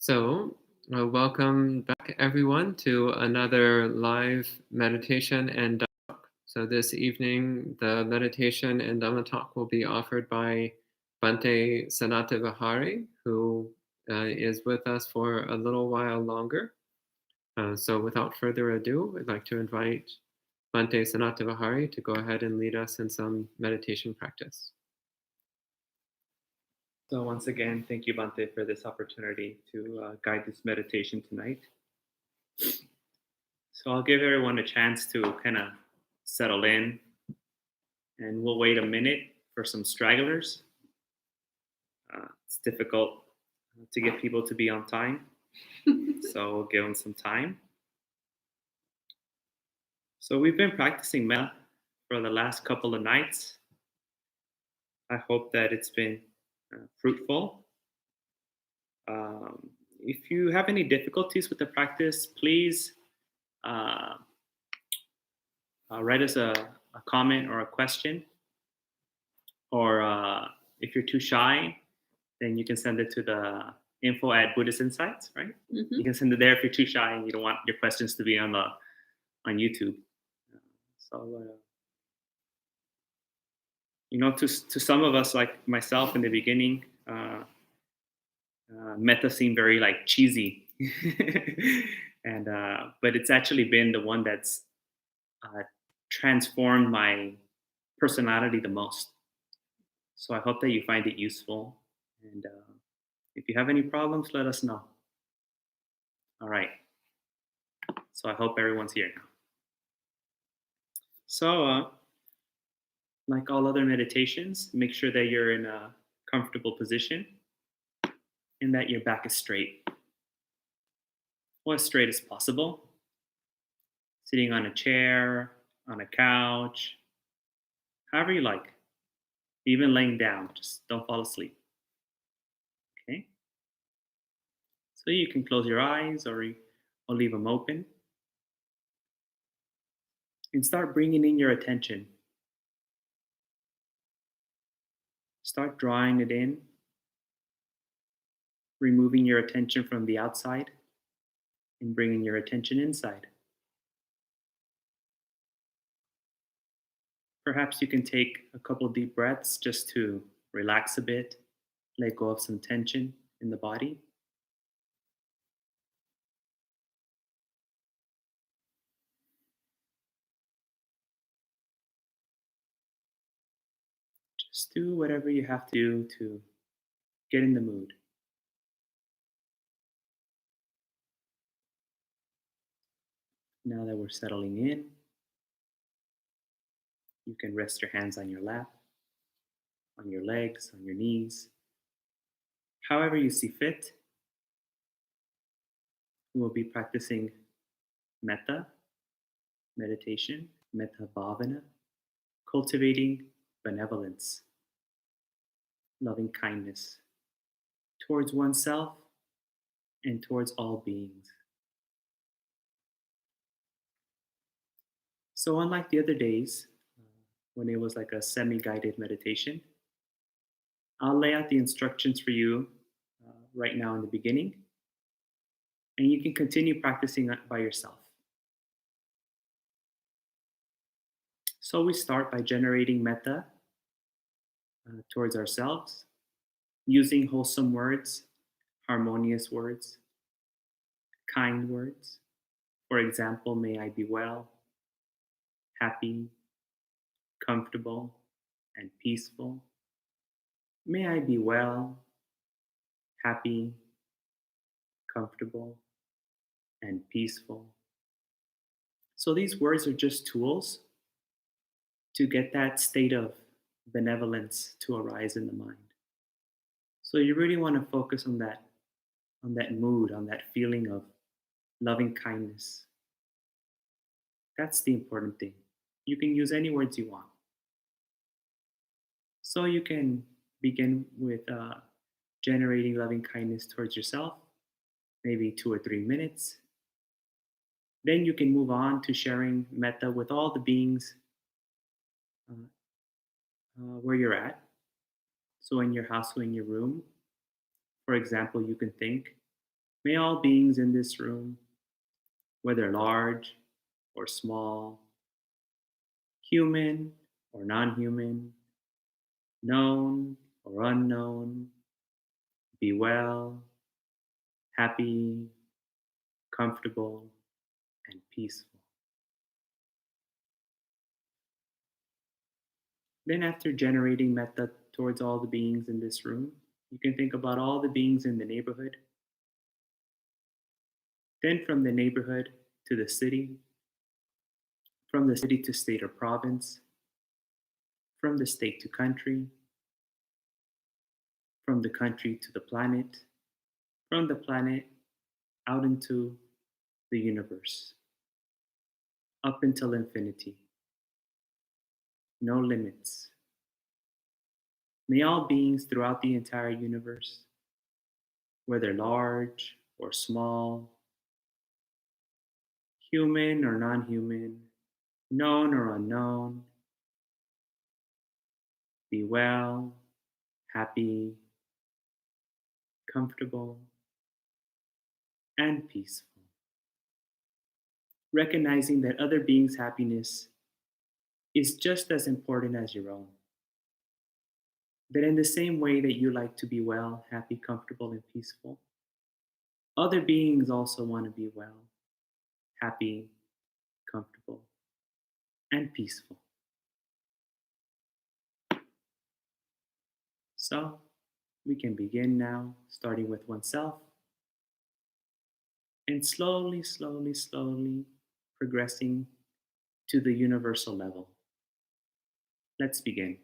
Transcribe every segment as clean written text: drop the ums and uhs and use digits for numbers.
Welcome back everyone to another live meditation and Dhamma talk. So this evening, the meditation and Dhamma talk will be offered by Bhante Sanathavihārī, who is with us for a little while longer. So without further ado, I'd like to invite Bhante Sanathavihārī to go ahead and lead us in some meditation practice. So once again, thank you, Bhante, for this opportunity to guide this meditation tonight. So I'll give everyone a chance to kind of settle in, and we'll wait a minute for some stragglers. It's difficult to get people to be on time, so we'll give them some time. So we've been practicing Metta for the last couple of nights. I hope that it's been fruitful. If you have any difficulties with the practice, please write us a comment or a question. Or if you're too shy, then you can send it to the info@Buddhist Insights, right? Mm-hmm. You can send it there if you're too shy and you don't want your questions to be on YouTube. To some of us, like myself in the beginning, Metta seemed very like cheesy, but it's actually been the one that's transformed my personality the most. So I hope that you find it useful, and if you have any problems, let us know. All right. So I hope everyone's here now. So, like all other meditations, make sure that you're in a comfortable position and that your back is straight. Well, as straight as possible. Sitting on a chair, on a couch, however you like. Even laying down, just don't fall asleep. Okay? So you can close your eyes or leave them open. And start bringing in your attention. Start drawing it in, removing your attention from the outside and bringing your attention inside. Perhaps you can take a couple deep breaths just to relax a bit, let go of some tension in the body. Just do whatever you have to do to get in the mood. Now that we're settling in, you can rest your hands on your lap, on your legs, on your knees, however you see fit. We will be practicing Metta, meditation, Metta Bhavana, cultivating benevolence, loving kindness towards oneself and towards all beings. So unlike the other days, when it was like a semi-guided meditation, I'll lay out the instructions for you right now in the beginning, and you can continue practicing by yourself. So we start by generating metta towards ourselves, using wholesome words, harmonious words, kind words. For example, may I be well, happy, comfortable, and peaceful. May I be well, happy, comfortable, and peaceful. So these words are just tools to get that state of benevolence to arise in the mind. So you really want to focus on that mood, on that feeling of loving kindness. That's the important thing. You can use any words you want. So you can begin with generating loving kindness towards yourself, maybe 2 or 3 minutes. Then you can move on to sharing metta with all the beings where you're at. So in your house or in your room, for example, you can think, May all beings in this room, whether large or small, human or non human, known or unknown, be well, happy, comfortable, and peaceful. Then, after generating metta towards all the beings in this room, you can think about all the beings in the neighborhood. Then, from the neighborhood to the city, from the city to state or province, from the state to country, from the country to the planet, from the planet out into the universe, up until infinity. No limits. May all beings throughout the entire universe, whether large or small, human or non human, known or unknown, be well, happy, comfortable, and peaceful. Recognizing that other beings' happiness is just as important as your own. That in the same way that you like to be well, happy, comfortable, and peaceful, other beings also want to be well, happy, comfortable, and peaceful. So, we can begin now, starting with oneself, and slowly, slowly, slowly progressing to the universal level. Let's begin.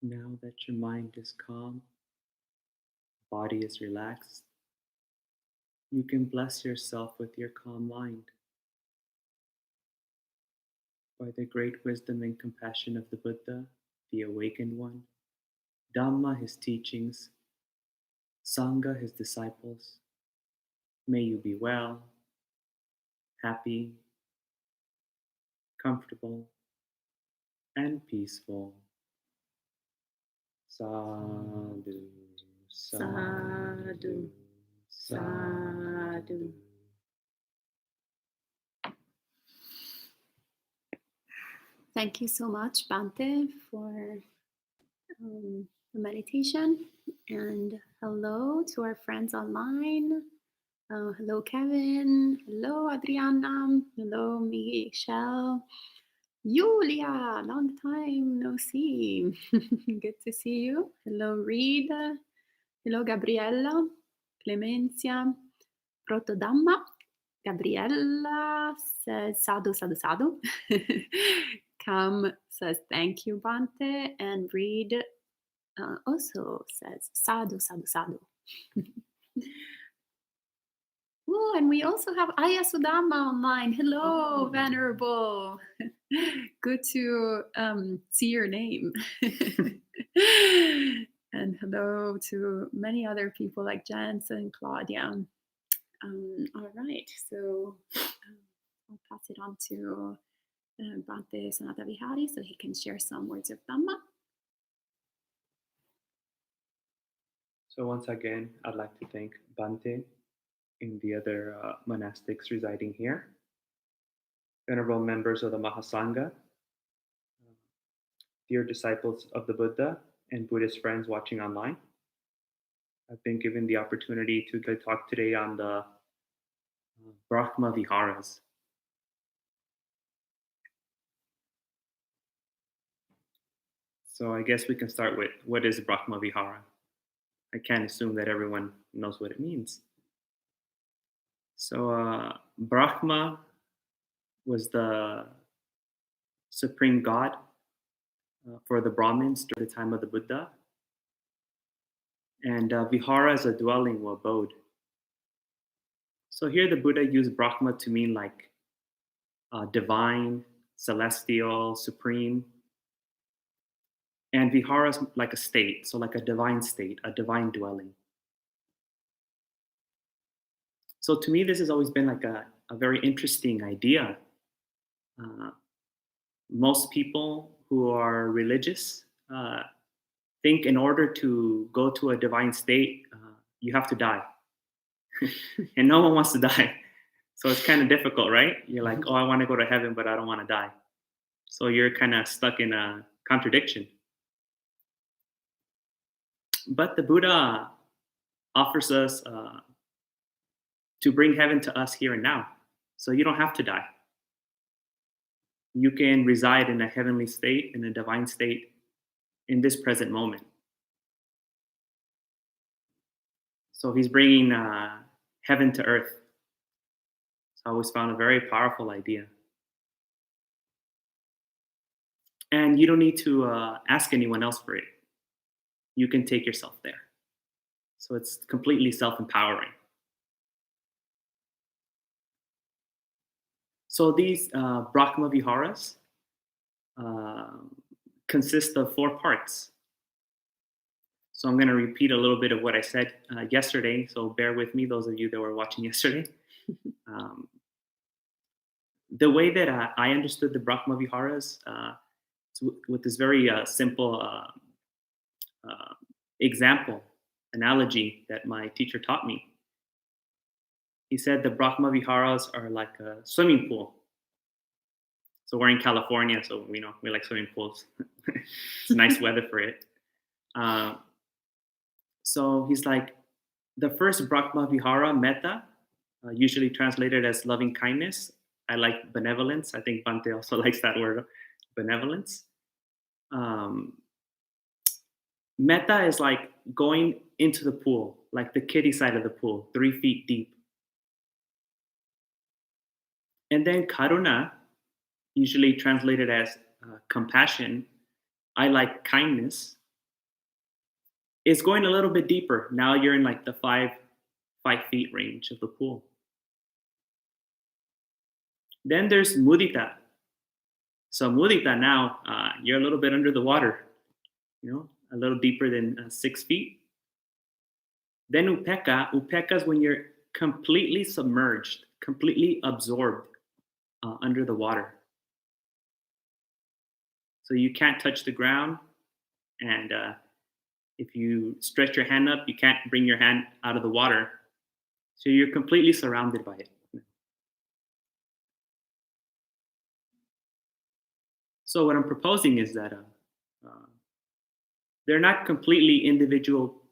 Now that your mind is calm, body is relaxed, you can bless yourself with your calm mind. By the great wisdom and compassion of the Buddha, the awakened one, Dhamma, his teachings, Sangha, his disciples, may you be well, happy, comfortable, and peaceful. Sadhu, sadhu, sadhu. Thank you so much, Bhante, for the meditation. And hello to our friends online. Hello, Kevin. Hello, Adriana. Hello, Michelle. Julia, long time no see. Good to see you. Hello, Reed. Hello, Gabriella. Clemencia. Protodamma. Gabriella says sadhu, sadhu, sadhu. Cam says thank you, Bhante. And Reed also says sadhu, sadhu, sadhu. Oh, and we also have Aya Sudama online. Hello, Venerable. Good to see your name. And hello to many other people like Jens and Claudia. All right, so I'll pass it on to Bhante Sanathavihārī so he can share some words of Dhamma. So once again, I'd like to thank Bhante and the other monastics residing here, venerable members of the Mahasangha, dear disciples of the Buddha, and Buddhist friends watching online. I've been given the opportunity to talk today on the Brahmavihāras. So I guess we can start with what is Brahmavihāra? I can't assume that everyone knows what it means. So Brahma was the supreme god for the Brahmins during the time of the Buddha. And Vihara is a dwelling or abode. So here the Buddha used Brahma to mean like divine, celestial, supreme. And Vihara is like a state, so like a divine state, a divine dwelling. So to me, this has always been like a very interesting idea. Most people who are religious think in order to go to a divine state, you have to die. And no one wants to die. So it's kind of difficult, right? You're like, oh, I want to go to heaven, but I don't want to die. So you're kind of stuck in a contradiction. But the Buddha offers us to bring heaven to us here and now. So you don't have to die. You can reside in a heavenly state, in a divine state, in this present moment. So he's bringing heaven to earth. So I always found a very powerful idea. And you don't need to ask anyone else for it. You can take yourself there. So it's completely self-empowering. So these Brahmavihāras consist of 4 parts. So I'm going to repeat a little bit of what I said yesterday. So bear with me, those of you that were watching yesterday. The way that I understood the Brahmavihāras with this very simple example, analogy that my teacher taught me. He said the Brahmavihāras are like a swimming pool. So we're in California, so we like swimming pools. It's nice weather for it. So he's like, the first Brahmavihāra, Metta, usually translated as loving kindness. I like benevolence. I think Bhante also likes that word, benevolence. Metta is like going into the pool, like the kiddie side of the pool, 3 feet deep. And then Karuna, usually translated as compassion. I like kindness. It's going a little bit deeper. Now you're in like the 5 feet range of the pool. Then there's mudita. So mudita now, you're a little bit under the water, a little deeper than 6 feet. Then upeka. Upeka is when you're completely submerged, completely absorbed under the water. So you can't touch the ground, and if you stretch your hand up, you can't bring your hand out of the water. So you're completely surrounded by it. So what I'm proposing is that they're not completely individual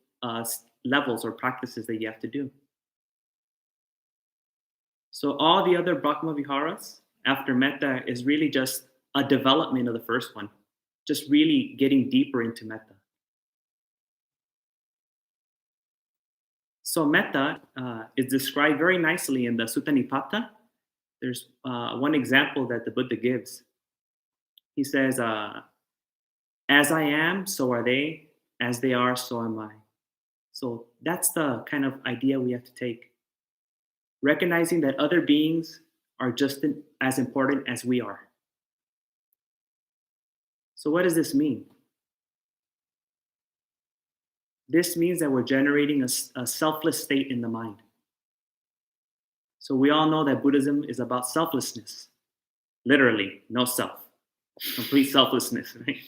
levels or practices that you have to do. So all the other Brahmavihāras after Metta is really just a development of the first one, just really getting deeper into Metta. So Metta is described very nicely in the Sutta Nipata. There's one example that the Buddha gives. He says, as I am, so are they. As they are, so am I. So that's the kind of idea we have to take. Recognizing that other beings are just as important as we are. So what does this mean? This means that we're generating a selfless state in the mind. So we all know that Buddhism is about selflessness. Literally, no self. Complete selflessness, right?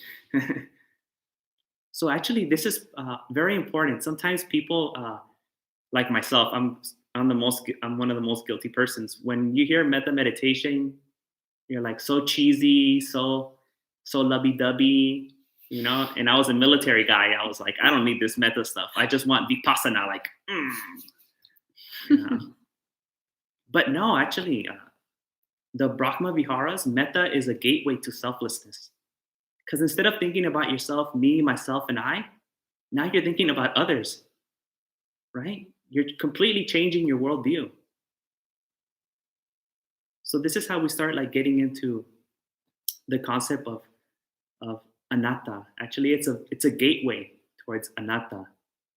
So actually, this is very important. Sometimes people, like myself, I'm one of the most guilty persons. When you hear Metta meditation, you're like so cheesy, so lovey-dovey, And I was a military guy. I was like, I don't need this Metta stuff. I just want vipassana, like. But no, actually, the Brahmavihāras, Metta is a gateway to selflessness. Because instead of thinking about yourself, me, myself, and I, now you're thinking about others, right? You're completely changing your worldview. So this is how we start like getting into the concept of anatta. Actually, it's a gateway towards anatta,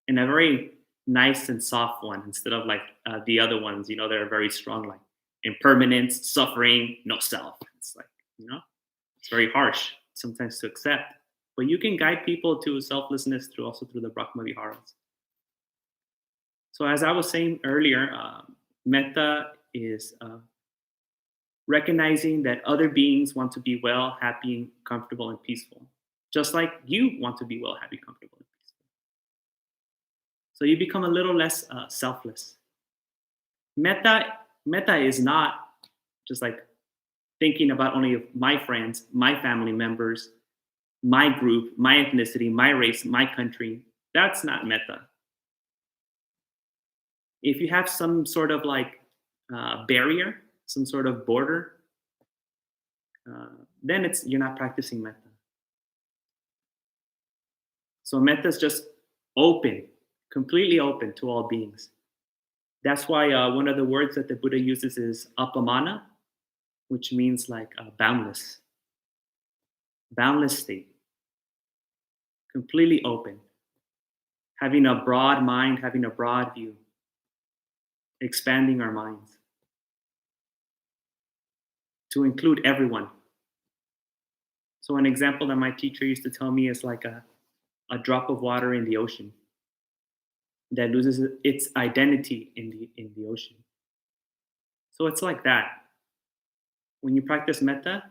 and a very nice and soft one instead of like the other ones. They're very strong, like impermanence, suffering, no self. It's like it's very harsh sometimes to accept. But you can guide people to selflessness through the Brahmavihāras. So as I was saying earlier, Metta is recognizing that other beings want to be well, happy, comfortable, and peaceful, just like you want to be well, happy, comfortable, and peaceful. So you become a little less selfless. Metta is not just like thinking about only my friends, my family members, my group, my ethnicity, my race, my country. That's not Metta. If you have some sort of like barrier, some sort of border, then you're not practicing Metta. So Metta is just open, completely open to all beings. That's why one of the words that the Buddha uses is appamana, which means like boundless state, completely open, having a broad mind, having a broad view, expanding our minds to include everyone. So an example that my teacher used to tell me is like a drop of water in the ocean that loses its identity in the ocean. So it's like that. When you practice Metta,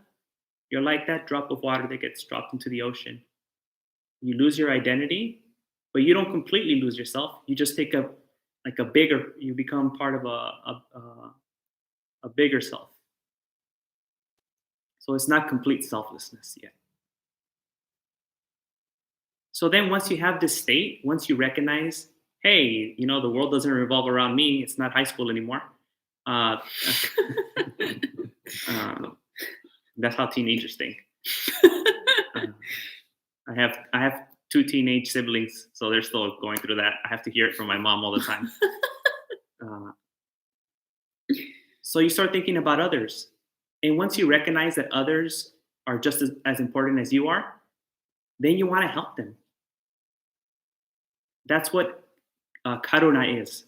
you're like that drop of water that gets dropped into the ocean. You lose your identity, but you don't completely lose yourself. You just take you become part of a bigger self. So it's not complete selflessness yet. So then once you have this state, once you recognize, hey, the world doesn't revolve around me, it's not high school anymore. That's how teenagers think. I have 2 teenage siblings, so they're still going through that. I have to hear it from my mom all the time. So you start thinking about others. And once you recognize that others are just as important as you are, then you want to help them. That's what Karuna is,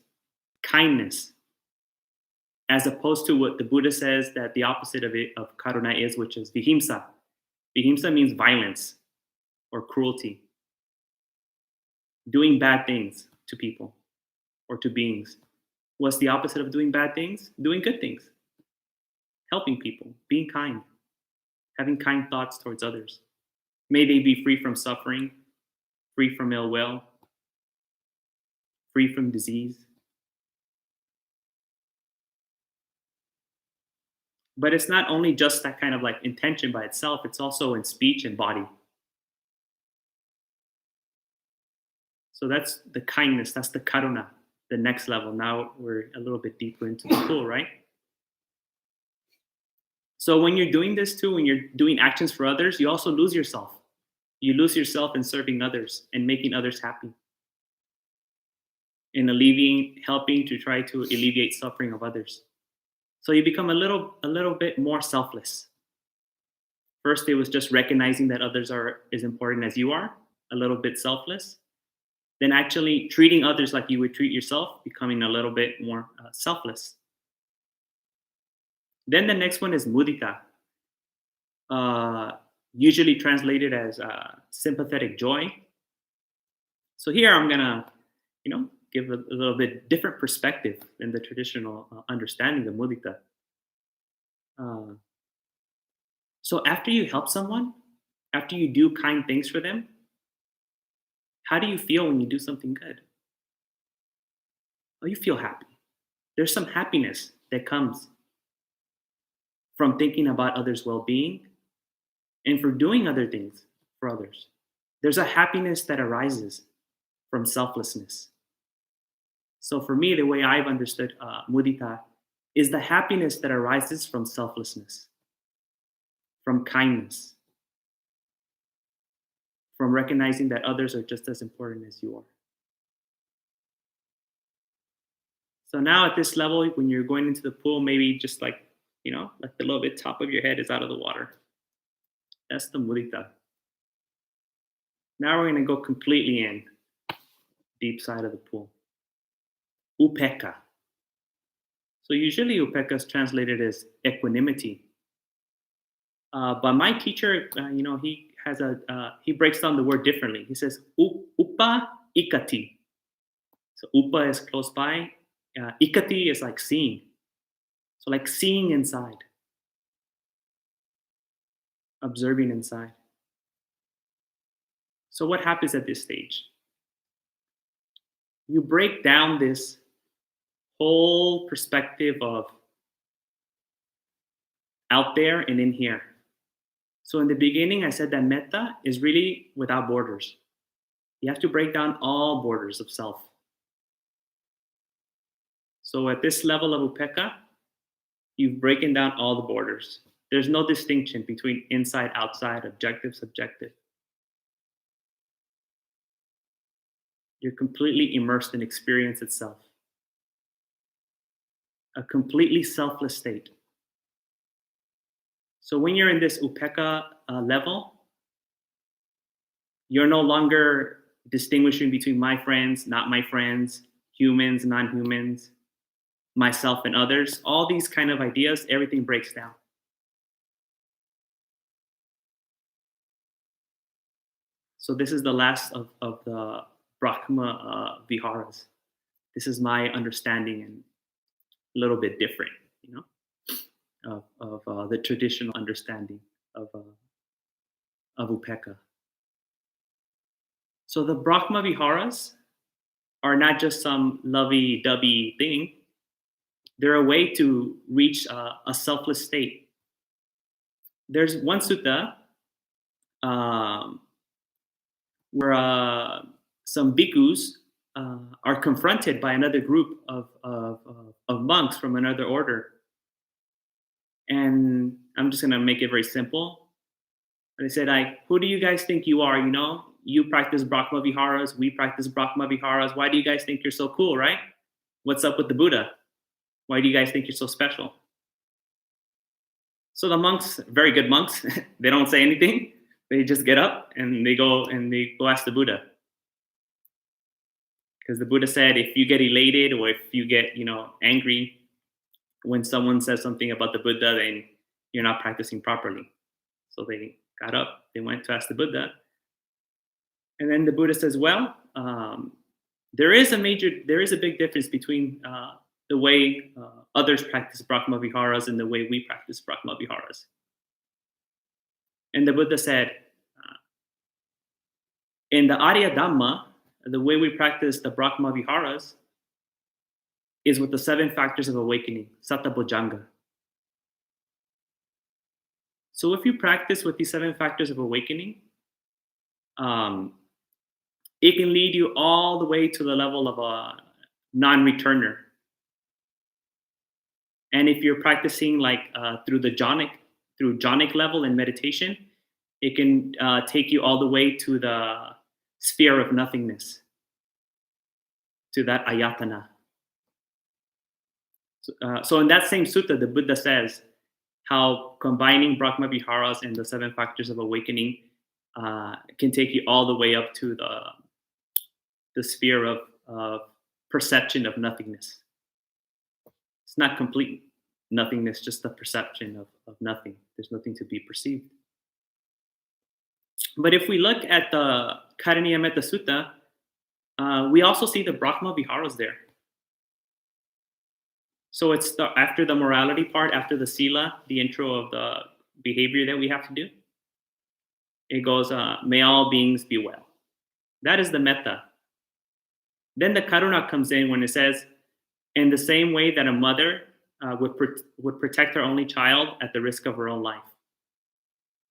kindness, as opposed to what the Buddha says that the opposite of Karuna is, which is Vihimsa. Vihimsa means violence or cruelty, doing bad things to people or to beings. What's the opposite of doing bad things? Doing good things, helping people, being kind, having kind thoughts towards others. May they be free from suffering, free from ill will, free from disease. But it's not only just that kind of like intention by itself, it's also in speech and body. So that's the kindness, that's the karuna, the next level. Now we're a little bit deeper into the pool, right? So when you're doing this too, when you're doing actions for others, you also lose yourself. You lose yourself in serving others and making others happy. In helping to try to alleviate suffering of others. So you become a little bit more selfless. First, it was just recognizing that others are as important as you are, a little bit selfless. Then actually treating others like you would treat yourself, becoming a little bit more selfless. Then the next one is mudita, usually translated as sympathetic joy. So here I'm gonna, give a little bit different perspective than the traditional understanding of mudita. So after you help someone, after you do kind things for them, how do you feel when you do something good? Oh, you feel happy. There's some happiness that comes from thinking about others' well-being and for doing other things for others. There's a happiness that arises from selflessness. So for me, the way I've understood mudita is the happiness that arises from selflessness, from kindness, from recognizing that others are just as important as you are. So now at this level, when you're going into the pool, maybe just like the little bit top of your head is out of the water. That's the mudita. Now we're going to go completely in, deep side of the pool. Upekkha. So usually upekkha is translated as equanimity. But my teacher, he has he breaks down the word differently. He says upa ikati. So upa is close by. Ikati is like seeing. So like seeing inside, observing inside. So what happens at this stage? You break down this whole perspective of out there and in here. So in the beginning, I said that metta is really without borders. You have to break down all borders of self. So at this level of upekkha, you've broken down all the borders. There's no distinction between inside, outside, objective, subjective. You're completely immersed in experience itself. A completely selfless state. So when you're in this upekkha level, you're no longer distinguishing between my friends, not my friends, humans, non-humans, myself and others. All these kind of ideas, everything breaks down. So this is the last of the Brahmavihāras. This is my understanding and a little bit different, of the traditional understanding of upekkha. So the Brahmavihāras are not just some lovey-dovey thing. They're a way to reach a selfless state. There's one sutta where some bhikkhus are confronted by another group of monks from another order. And I'm just going to make it very simple. They said, who do you guys think you are? You practice Brahmavihāras, we practice Brahmavihāras. Why do you guys think you're so cool, right? What's up with the Buddha? Why do you guys think you're so special? So the monks, very good monks, they don't say anything. They just get up and they go ask the Buddha. Because the Buddha said, if you get elated or if you get, angry when someone says something about the Buddha, then you're not practicing properly. So they got up, they went to ask the Buddha. And then the Buddha says, well, there is a big difference between the way others practice Brahmavihāras and the way we practice Brahmavihāras. And the Buddha said, in the Arya Dhamma, the way we practice the Brahmavihāras is with the 7 factors of awakening, Satta Bojjhanga. So if you practice with these 7 factors of awakening, it can lead you all the way to the level of a non-returner. And if you're practicing through jhanic level in meditation, it can take you all the way to the sphere of nothingness, to that ayatana. So in that same sutta, the Buddha says how combining Brahmavihāras and the 7 factors of awakening can take you all the way up to the sphere of perception of nothingness. It's not complete nothingness, just the perception of nothing. There's nothing to be perceived. But if we look at the Karaniya Metta Sutta, we also see the Brahmavihāras there. So it's after the morality part, after the sila, the intro of the behavior that we have to do. It goes, may all beings be well. That is the metta. Then the karuna comes in when it says, in the same way that a mother would protect her only child at the risk of her own life.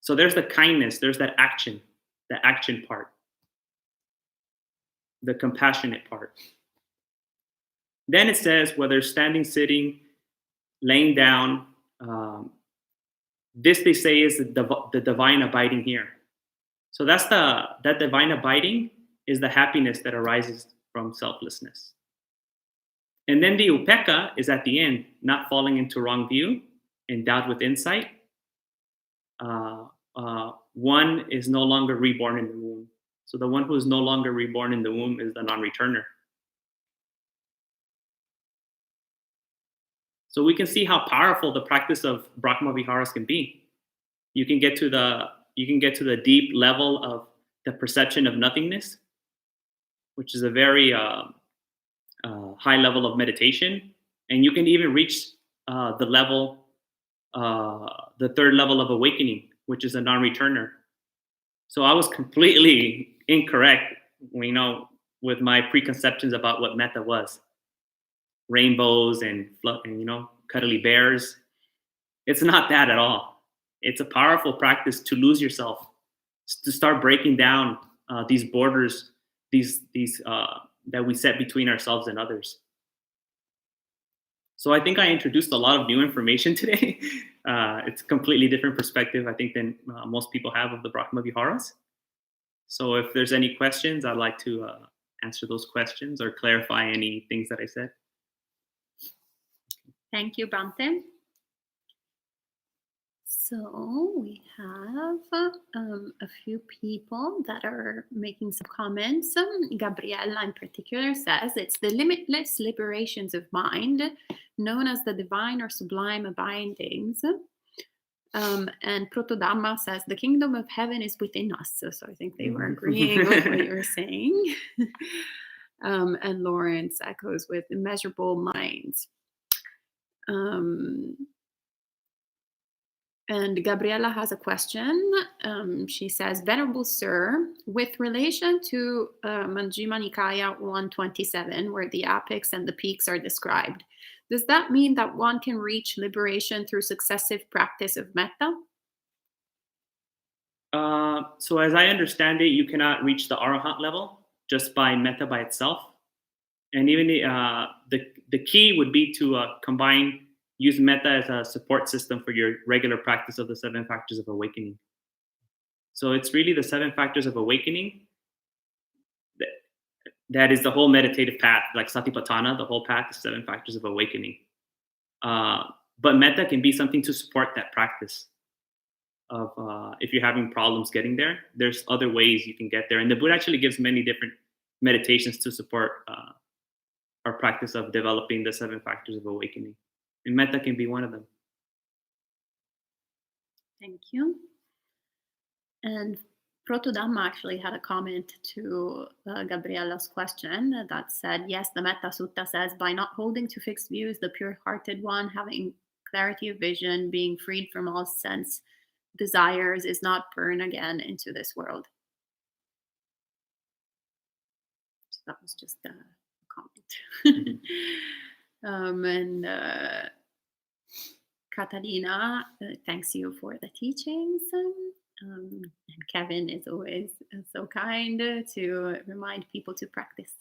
So there's the kindness, there's that action, the action part, the compassionate part. Then it says, whether standing, sitting, laying down, this they say is the divine abiding here. So that divine abiding is the happiness that arises from selflessness. And then the upekkha is at the end, not falling into wrong view, endowed with insight. One is no longer reborn in the womb. So the one who is no longer reborn in the womb is the non-returner. So we can see how powerful the practice of Brahmavihāras can be. You can get to the deep level of the perception of nothingness, which is a very high level of meditation, and you can even reach the third level of awakening, which is a non-returner. So I was completely incorrect, with my preconceptions about what metta was. Rainbows and cuddly bears. It's not that at all. It's a powerful practice to lose yourself, to start breaking down these borders, these that we set between ourselves and others. So I think I introduced a lot of new information today. It's a completely different perspective, I think, than most people have of the Brahmavihāras. So if there's any questions, I'd like to answer those questions or clarify any things that I said. Thank you, Bhante. So we have a few people that are making some comments. Gabriella in particular says, it's the limitless liberations of mind, known as the divine or sublime abidings. And Protodhamma says, the kingdom of heaven is within us. So I think they were agreeing with what you were saying. And Lawrence echoes with immeasurable minds. And Gabriella has a question. She says, Venerable Sir, with relation to Majjhima Nikaya 127, where the apex and the peaks are described, does that mean that one can reach liberation through successive practice of metta? So as I understand it, you cannot reach the arahant level just by metta by itself. And even the key would be to use metta as a support system for your regular practice of the 7 factors of awakening. So it's really the 7 factors of awakening that is the whole meditative path, like Satipatthana, the whole path is 7 factors of awakening. But metta can be something to support that practice of if you're having problems getting there, there's other ways you can get there. And the Buddha actually gives many meditations to support our practice of developing the 7 factors of awakening. And metta can be one of them. Thank you. And Protodhamma actually had a comment to Gabriella's question that said, yes, the Metta Sutta says, by not holding to fixed views, the pure-hearted one, having clarity of vision, being freed from all sense desires, is not born again into this world. So that was just a comment. And Catalina thanks you for the teachings. And Kevin is always so kind to remind people to practice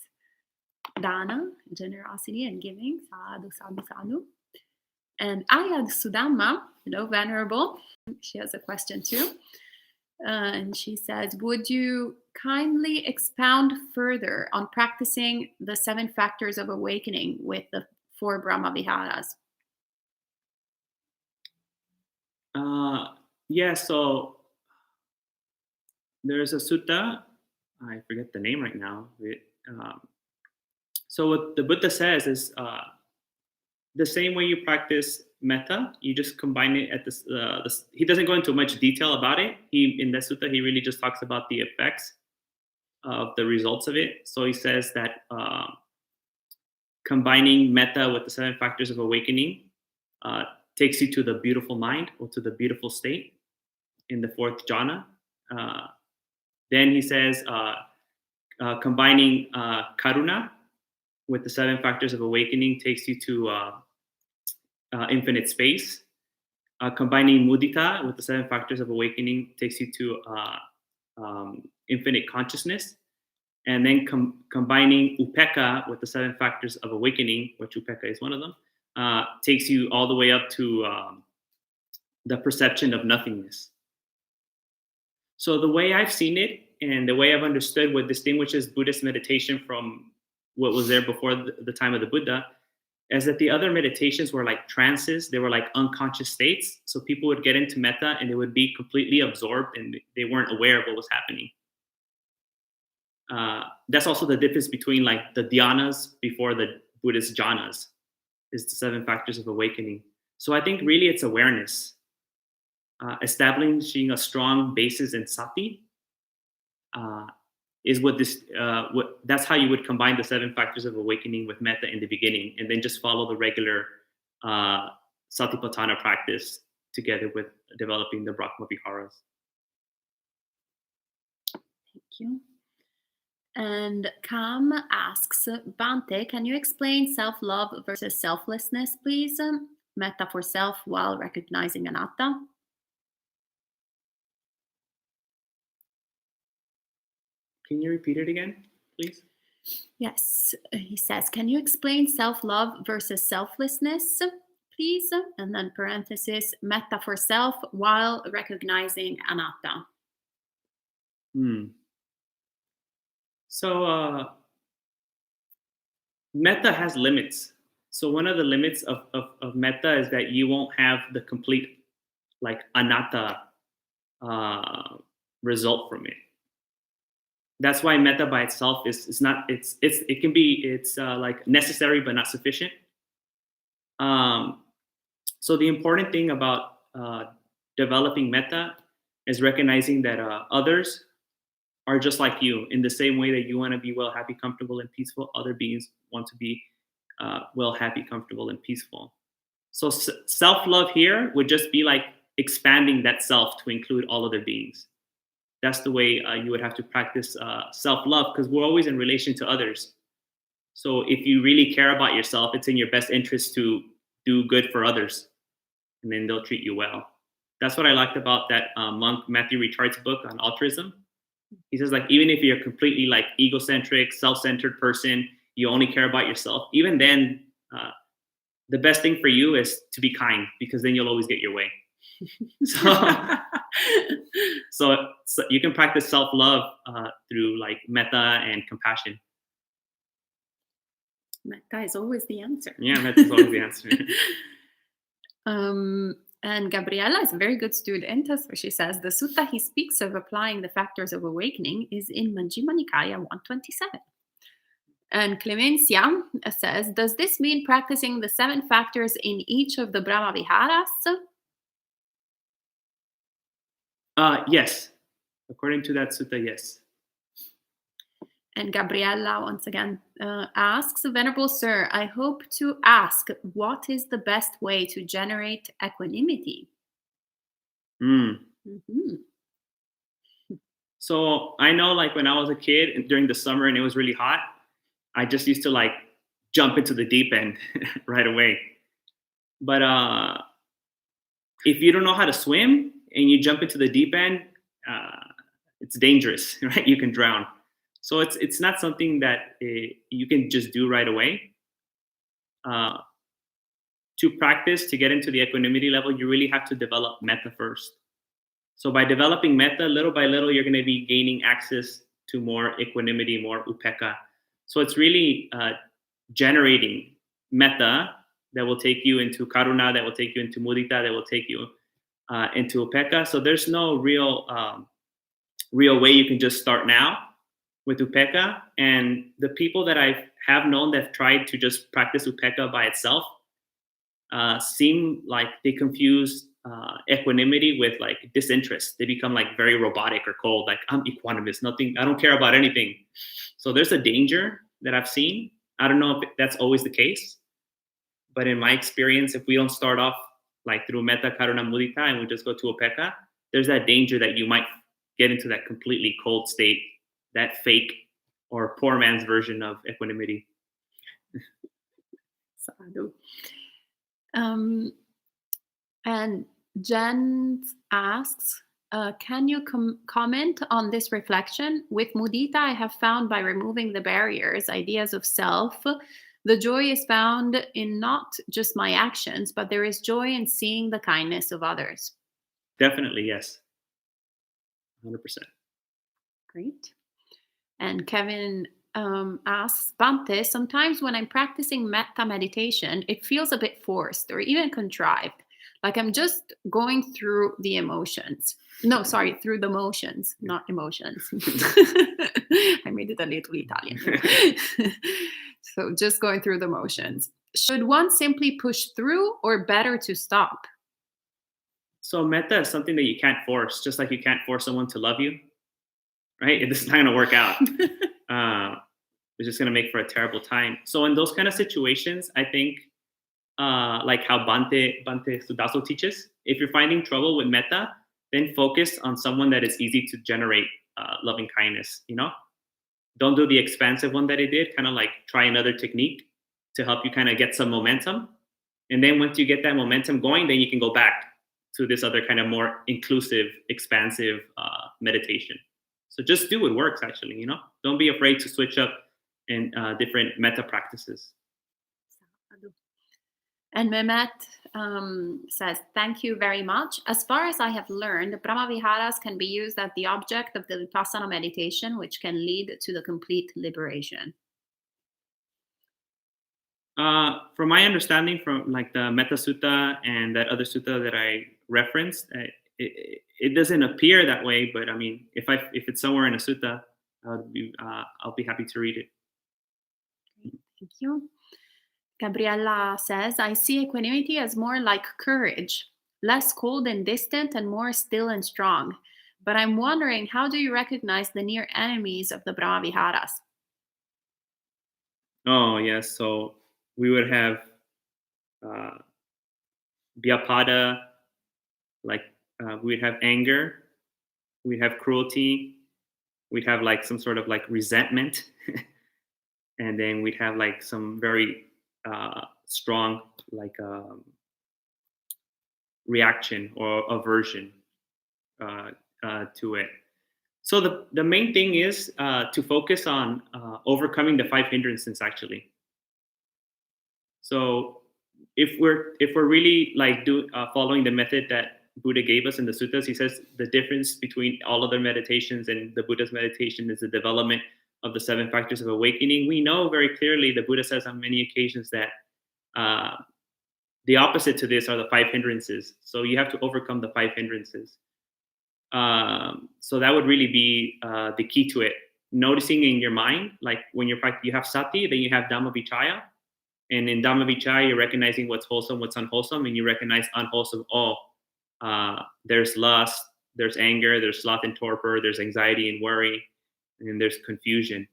dana, generosity and giving. Sadhu, sadhu, sadhu. And Ayad Sudamma, Venerable, she has a question too. And she says, would you kindly expound further on practicing the 7 factors of awakening with the 4 Brahmavihāras? Yeah, so there's a sutta, I forget the name right now. So what the Buddha says is the same way you practice metta, you just combine it at this. He doesn't go into much detail about it. In the sutta, he really just talks about the effects of the results of it. So he says that combining metta with the 7 factors of awakening takes you to the beautiful mind, or to the beautiful state in the 4th jhana. Then he says combining Karuna with the 7 factors of awakening takes you to infinite space. Combining Mudita with the 7 factors of awakening takes you to infinite consciousness. And then combining Upekkha with the 7 factors of awakening, which Upekkha is one of them, takes you all the way up to the perception of nothingness. So the way I've seen it, and the way I've understood what distinguishes Buddhist meditation from what was there before the time of the Buddha, is that the other meditations were like trances. They were like unconscious states. So people would get into metta and they would be completely absorbed and they weren't aware of what was happening. That's also the difference between like the dhyanas before the Buddhist jhanas, is the 7 factors of awakening. So I think really it's awareness. Establishing a strong basis in sati is that's how you would combine the 7 factors of awakening with metta in the beginning, and then just follow the regular satipatthana practice together with developing the Brahmavihāras. Thank you. And Kam asks, Bhante, can you explain self-love versus selflessness, please? Metta for self while recognizing anatta. Can you repeat it again, please? Yes, he says, can you explain self-love versus selflessness, please? And then parenthesis, metta for self while recognizing anatta. So metta has limits. So one of the limits of metta is that you won't have the complete like anatta result from it. That's why metta by itself is not, it can be like necessary but not sufficient. So the important thing about developing metta is recognizing that others are just like you. In the same way that you want to be well, happy, comfortable, and peaceful, other beings want to be well, happy, comfortable, and peaceful. So self-love here would just be like expanding that self to include all other beings. That's the way you would have to practice self-love, because we're always in relation to others. So if you really care about yourself, it's in your best interest to do good for others, and then they'll treat you well. That's what I liked about that monk Matthew Richard's book on altruism. He says, like, even if you're completely like egocentric, self-centered person, you only care about yourself, even then, the best thing for you is to be kind, because then you'll always get your way. So you can practice self-love through like metta and compassion. Metta is always the answer. Yeah, metta is always the answer. And Gabriella is a very good student. So she says, the sutta he speaks of applying the factors of awakening is in Majjhima Nikaya 127. And Clemencia says, does this mean practicing the 7 factors in each of the Brahmavihāras? Yes. According to that sutta, yes. And Gabriella once again asks, Venerable Sir, I hope to ask, what is the best way to generate equanimity? Mm-hmm. So I know, like, when I was a kid during the summer and it was really hot, I just used to like jump into the deep end right away. But if you don't know how to swim and you jump into the deep end, it's dangerous, right? You can drown. So it's not something that you can just do right away. To practice, to get into the equanimity level, you really have to develop metta first. So by developing metta, little by little, you're going to be gaining access to more equanimity, more upekkha. So it's really generating metta that will take you into karuna, that will take you into mudita, that will take you into upekkha. So there's no real way you can just start now with upekkha. And the people that I have known that have tried to just practice upekkha by itself seem like they confuse equanimity with like disinterest. They become like very robotic or cold, like I'm equanimous, nothing, I don't care about anything. So there's a danger that I've seen. I don't know if that's always the case, but in my experience, if we don't start off like through metta, karuna, mudita, and we just go to upekkha, there's that danger that you might get into that completely cold state, that fake or poor man's version of equanimity. Sadhu. And Jen asks, can you comment on this reflection? With mudita, I have found by removing the barriers, ideas of self, the joy is found in not just my actions, but there is joy in seeing the kindness of others. Definitely, yes. 100%. Great. And Kevin asks, Bhante, sometimes when I'm practicing metta meditation, it feels a bit forced or even contrived. Like I'm just going through the emotions. No, sorry, through the motions, not emotions. I made it a little Italian. So just going through the motions. Should one simply push through or better to stop? So metta is something that you can't force, just like you can't force someone to love you, right? It's not going to work out. It's just going to make for a terrible time. So in those kind of situations, I think like how Bhante Sudaso teaches, if you're finding trouble with metta, then focus on someone that is easy to generate loving kindness, you know? Don't do the expansive one that he did, kind of like try another technique to help you kind of get some momentum. And then once you get that momentum going, then you can go back to this other kind of more inclusive, expansive meditation. So just do what works, actually, you know? Don't be afraid to switch up in different metta practices. And Mehmet says, thank you very much. As far as I have learned, Brahmavihāras can be used as the object of the Vipassana meditation, which can lead to the complete liberation. From my understanding, from like the Metta Sutta and that other sutta that I referenced, it doesn't appear that way. But I mean, if it's somewhere in a sutta, I'll be happy to read it. Thank you. Gabriella says, I see equanimity as more like courage, less cold and distant and more still and strong. But I'm wondering, how do you recognize the near enemies of the Brahmavihāras? Oh, yes. So we would have Vyapada, like we'd have anger, we'd have cruelty, we'd have like some sort of like resentment, and then we'd have like some very strong like reaction or aversion to it. So the main thing is to focus on overcoming the 5 hindrances, actually. So if we're really like following the method that Buddha gave us in the suttas, he says the difference between all other meditations and the Buddha's meditation is the development of the 7 factors of awakening. We know very clearly, the Buddha says on many occasions that the opposite to this are the 5 hindrances. So you have to overcome the 5 hindrances. So that would really be the key to it. noticing in your mind, like when you have sati, then you have Dhammavichaya. And in Dhammavichaya, you're recognizing what's wholesome, what's unwholesome, and you recognize unwholesome. There's lust, there's anger, there's sloth and torpor, there's anxiety and worry, and there's confusion.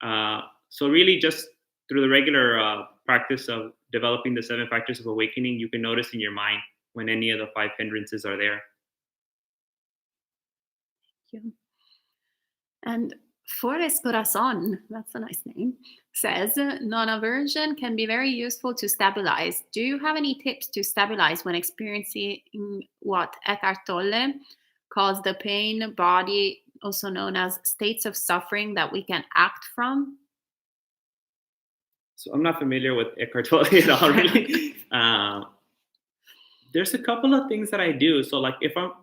So really just through the regular practice of developing the 7 factors of awakening, you can notice in your mind when any of the 5 hindrances are there. Thank you. And Forest Corazon, that's a nice name, says non-aversion can be very useful to stabilize. Do you have any tips to stabilize when experiencing what Eckhart Tolle calls the pain body, also known as states of suffering that we can act from? So I'm not familiar with Eckhart Tolle at all, really. There's a couple of things that I do. So like if I'm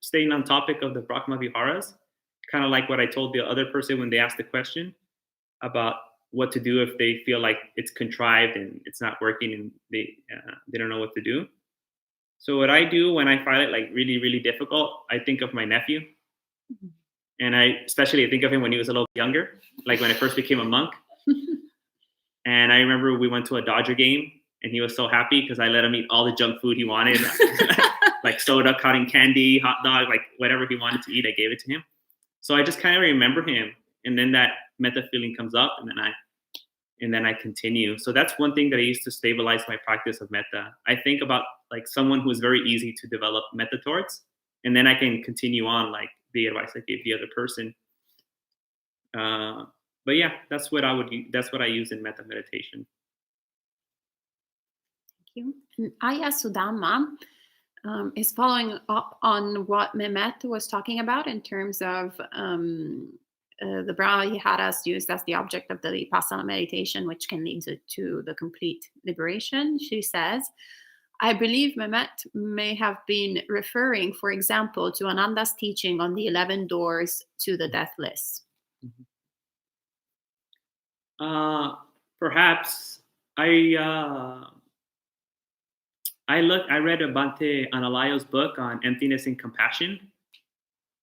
staying on topic of the Brahmavihāras, kind of like what I told the other person when they asked the question about what to do if they feel like it's contrived and it's not working and they don't know what to do. So what I do when I find it like really, really difficult, I think of my nephew. Mm-hmm. And I think of him when he was a little younger, like when I first became a monk. And I remember we went to a Dodger game and he was so happy because I let him eat all the junk food he wanted, like soda, cotton candy, hot dog, like whatever he wanted to eat, I gave it to him. So I just kind of remember him, and then that metta feeling comes up, and then I continue. So that's one thing that I use to stabilize my practice of metta. I think about like someone who's very easy to develop metta towards, and then I can continue on like the advice I gave the other person. But yeah, that's what I use in metta meditation. Thank you. And Aya Sudama is following up on what Mehmet was talking about in terms of the Brahmavihāras used as the object of the Vipassana meditation, which can lead to the complete liberation. She says, I believe Mehmet may have been referring, for example, to Ananda's teaching on the 11 doors to the deathless. Perhaps I read Bhante Analayo's book on emptiness and compassion,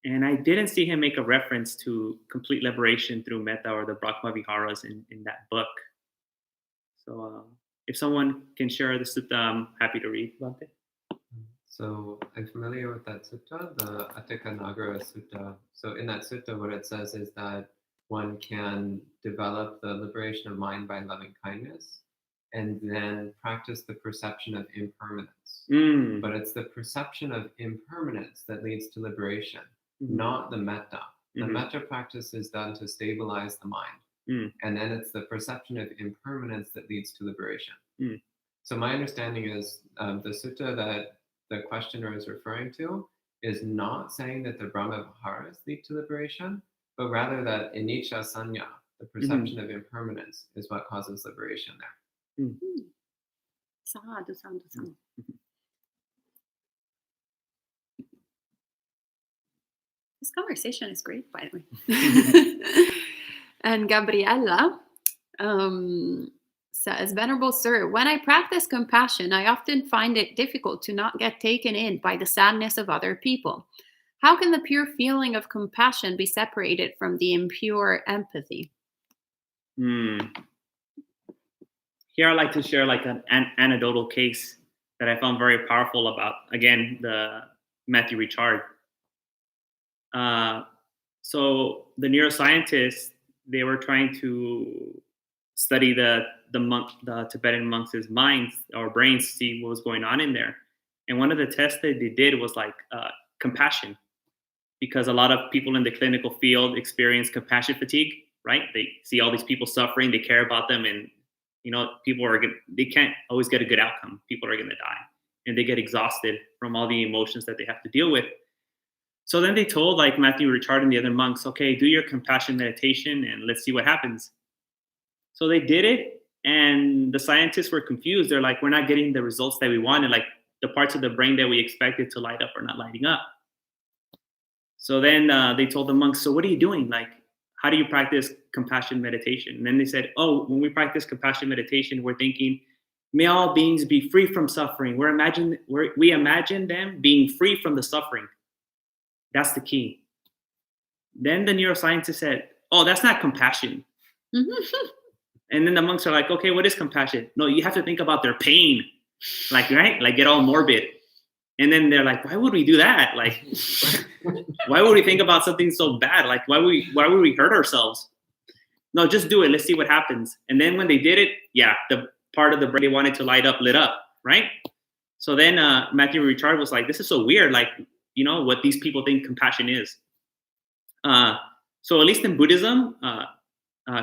and I didn't see him make a reference to complete liberation through metta or the Brahmavihāras in that book. So if someone can share the sutta, I'm happy to read Bhante. So I'm familiar with that sutta, the Atthika Nagara Sutta. So in that sutta, what it says is that one can develop the liberation of mind by loving kindness, and then practice the perception of impermanence. But it's the perception of impermanence that leads to liberation, not the metta. The metta practice is done to stabilize the mind. And then it's the perception of impermanence that leads to liberation. So my understanding is the sutta that the questioner is referring to is not saying that the Brahmavihāras lead to liberation, but rather that anicca sanya, the perception of impermanence, is what causes liberation there. Sadhu, sadhu, sadhu. This conversation is great, by the way. And Gabriella says, Venerable Sir, when I practice compassion, I often find it difficult to not get taken in by the sadness of other people. How can the pure feeling of compassion be separated from the impure empathy? Here I'd like to share like an anecdotal case that I found very powerful about, again, the Matthew Richard. So the neuroscientists, they were trying to study the Tibetan monks' minds or brains to see what was going on in there. And one of the tests that they did was like compassion, because a lot of people in the clinical field experience compassion fatigue, right? They see all these people suffering, they care about them, and they can't always get a good outcome. People are going to die, and they get exhausted from all the emotions that they have to deal with. So then they told like Matthew Richard and the other monks, okay, do your compassion meditation and let's see what happens. So they did it, and the scientists were confused. They're like, we're not getting the results that we wanted. Like the parts of the brain that we expected to light up are not lighting up. So then they told the monks, so what are you doing? Like, how do you practice compassion meditation? And then they said, oh, when we practice compassion meditation, we're thinking, may all beings be free from suffering. We imagine them being free from the suffering. That's the key. Then the neuroscientist said, oh, that's not compassion. And then the monks are like, okay, what is compassion? No, you have to think about their pain, like, right? Like get all morbid. And then they're like, why would we do that? Like, why would we think about something so bad? Like, why would we hurt ourselves? No, just do it. Let's see what happens. And then when they did it, yeah, the part of the brain they wanted to light up, lit up, right? So then Matthew Richard was like, this is so weird. Like, you know, what these people think compassion is. So at least in Buddhism,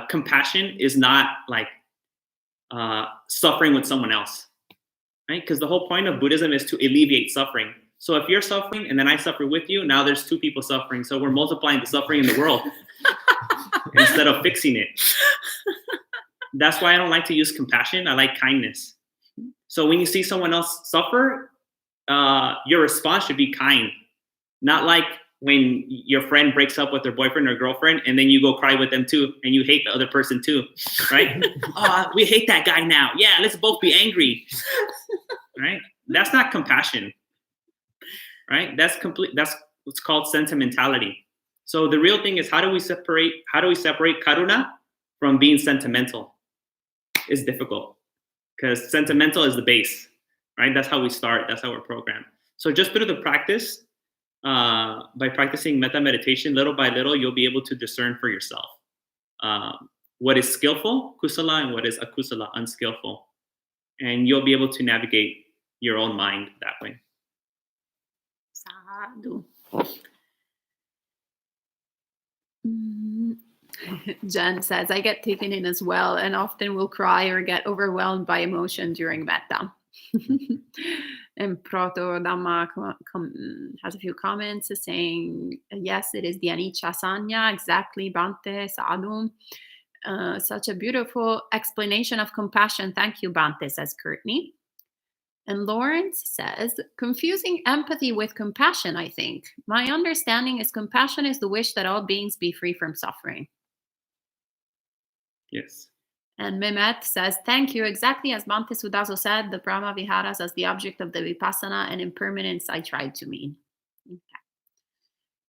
compassion is not like suffering with someone else, right? Because the whole point of Buddhism is to alleviate suffering. So if you're suffering and then I suffer with you, now there's two people suffering. So we're multiplying the suffering in the world instead of fixing it. That's why I don't like to use compassion. I like kindness. So when you see someone else suffer, your response should be kind, not like when your friend breaks up with their boyfriend or girlfriend and then you go cry with them too and you hate the other person too, right? Oh, we hate that guy now. Yeah, let's both be angry, right? That's not compassion, right? That's what's called sentimentality. So the real thing is how do we separate Karuna from being sentimental? It's difficult because sentimental is the base, right? That's how we start. That's how we're programmed. So just through the practice, by practicing metta meditation, little by little, you'll be able to discern for yourself what is skillful, kusala, and what is akusala, unskillful. And you'll be able to navigate your own mind that way. Sadhu. Jen says, I get taken in as well and often will cry or get overwhelmed by emotion during metta. And Proto Dhamma has a few comments saying, yes, it is the anicca sanya, exactly, Bhante, sadhu. Such a beautiful explanation of compassion. Thank you, Bhante, says Courtney. And Lawrence says, confusing empathy with compassion, I think. My understanding is compassion is the wish that all beings be free from suffering. Yes. And Mehmet says, thank you. Exactly as Bhante Sudaso said, the Brahmavihāras as the object of the Vipassana and impermanence I tried to mean.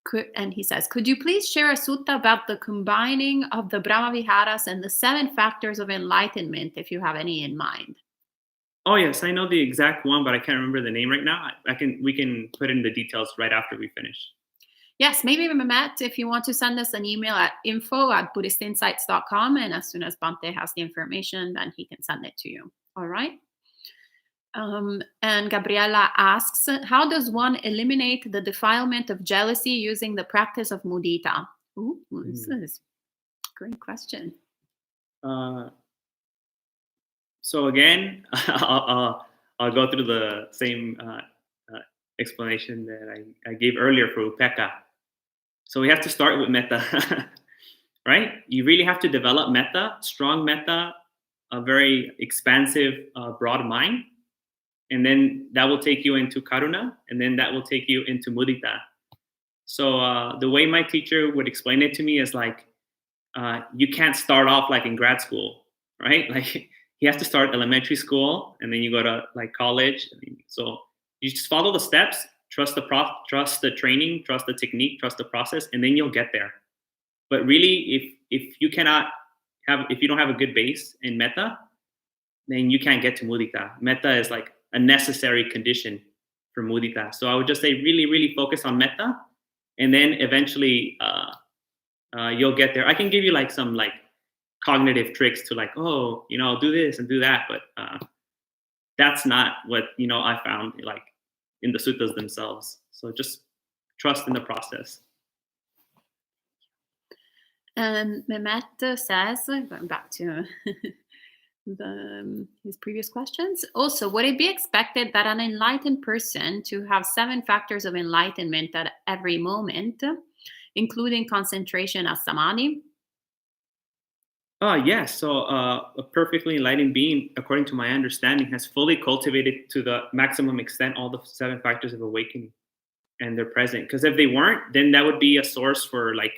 Okay. And he says, could you please share a sutta about the combining of the Brahmavihāras and the 7 factors of enlightenment, if you have any in mind? Oh, yes. I know the exact one, but I can't remember the name right now. We can put in the details right after we finish. Yes, maybe Mehmet, if you want to send us an email at info@buddhistinsights.com, and as soon as Bhante has the information, then he can send it to you. All right. And Gabriela asks, how does one eliminate the defilement of jealousy using the practice of mudita? Ooh, this is a great question. So again, I'll go through the same explanation that I gave earlier for upekkha. So we have to start with metta, right? You really have to develop metta, strong metta, a very expansive, broad mind. And then that will take you into karuna, and then that will take you into mudita. So the way my teacher would explain it to me is like, you can't start off like in grad school, right? Like you have to start elementary school, and then you go to like college. So you just follow the steps, trust the training, trust the technique, trust the process, and then you'll get there. But really, if you don't have a good base in metta, then you can't get to mudita. Metta is like a necessary condition for mudita. So I would just say really, really focus on metta, and then eventually you'll get there. I can give you like some like cognitive tricks to like, oh, do this and do that, but that's not what I found like in the suttas themselves. So just trust in the process. And Mehmet says, going back to his previous questions, also, would it be expected that an enlightened person to have 7 factors of enlightenment at every moment, including concentration as samadhi? Yes. So a perfectly enlightened being, according to my understanding, has fully cultivated to the maximum extent all the 7 factors of awakening, and they're present. Because if they weren't, then that would be a source for like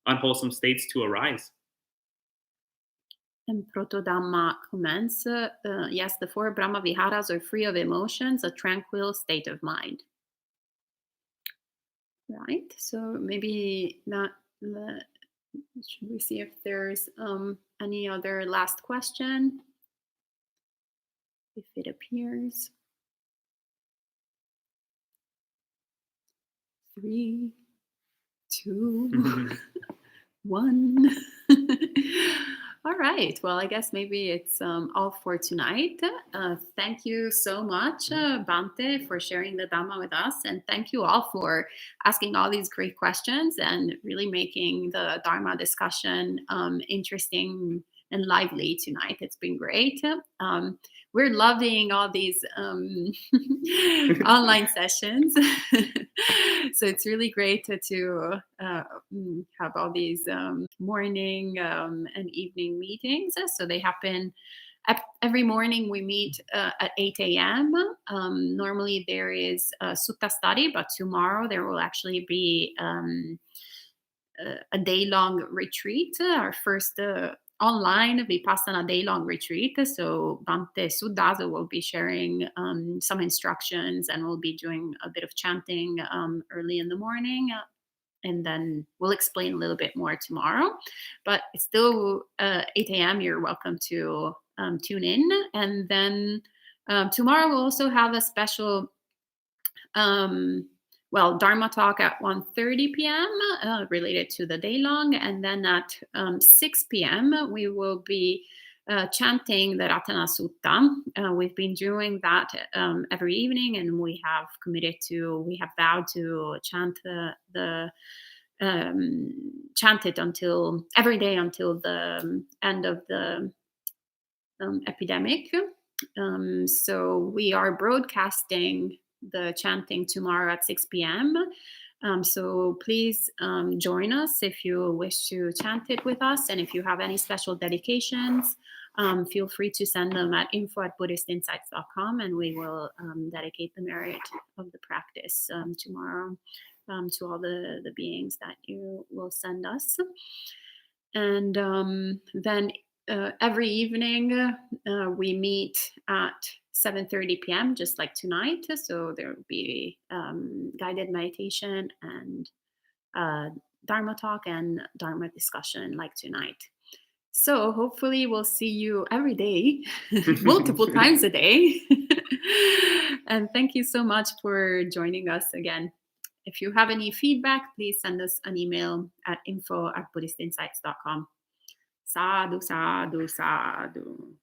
unwholesome states to arise. And Proto Dhamma comments, yes, the 4 Brahmavihāras are free of emotions, a tranquil state of mind. Right. So maybe not. Should we see if there's any other last question? If it appears. 3, 2, 1. All right. Well, I guess maybe it's all for tonight. Thank you so much, Bhante, for sharing the Dhamma with us. And thank you all for asking all these great questions and really making the Dharma discussion interesting and lively tonight. It's been great. We're loving all these online sessions. So it's really great to have all these morning and evening meetings. So they happen every morning. We meet at 8 a.m. Normally there is a sutta study, but tomorrow there will actually be a day-long retreat, our first online Vipassana day-long retreat. So Bhante Sudaso will be sharing some instructions, and we'll be doing a bit of chanting early in the morning. And then we'll explain a little bit more tomorrow. But it's still 8 a.m. You're welcome to tune in. And then tomorrow we'll also have a special Dharma talk at 1:30 p.m. Related to the day long. And then at 6 p.m. we will be chanting the Ratana Sutta. We've been doing that every evening, and we have vowed to chant chant it until every day until the end of the epidemic. So we are broadcasting the chanting tomorrow at 6 p.m. So please join us if you wish to chant it with us. And if you have any special dedications, feel free to send them at info@buddhistinsights.com, and we will dedicate the merit of the practice tomorrow to all the beings that you will send us. And then every evening we meet at 7:30 p.m. just like tonight. So there will be guided meditation and Dharma talk and Dharma discussion like tonight. So hopefully we'll see you every day, multiple times a day. And thank you so much for joining us again. If you have any feedback, please send us an email at info@buddhistinsights.com. Sadhu, sadhu, sadhu.